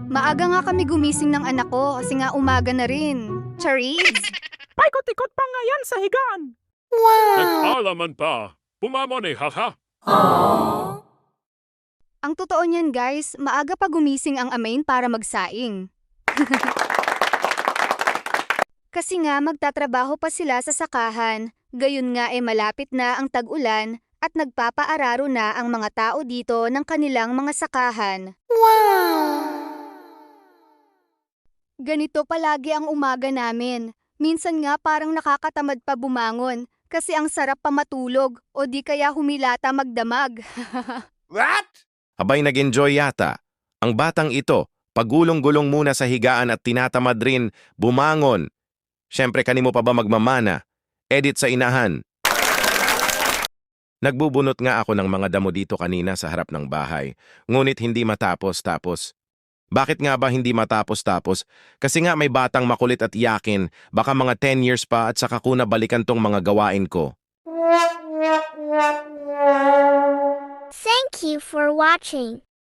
Maaga nga kami gumising ng anak ko kasi nga umaga na rin. Charis? Paikot-ikot pa nga yan sa higaan. Nag-alaman pa. Pumamon eh, haha. Ang totoo niyan guys, maaga pa gumising ang amain para magsaing. Kasi nga magtatrabaho pa sila sa sakahan, gayon nga malapit na ang tag-ulan at nagpapaararo na ang mga tao dito ng kanilang mga sakahan. Ganito palagi ang umaga namin. Minsan nga parang nakakatamad pa bumangon kasi ang sarap pa matulog o di kaya humilata magdamag. What? Abay nag-enjoy yata. Ang batang ito, pagulong-gulong muna sa higaan at tinatamad rin, bumangon. Siyempre kanimo pa ba magmamana? Edit sa inahan. Nagbubunot nga ako ng mga damo dito kanina sa harap ng bahay. Ngunit hindi matapos-tapos. Bakit nga ba hindi matapos-tapos? Kasi nga may batang makulit at yakin, baka mga 10 years pa at saka ko na balikan tong mga gawain ko. Thank you for watching.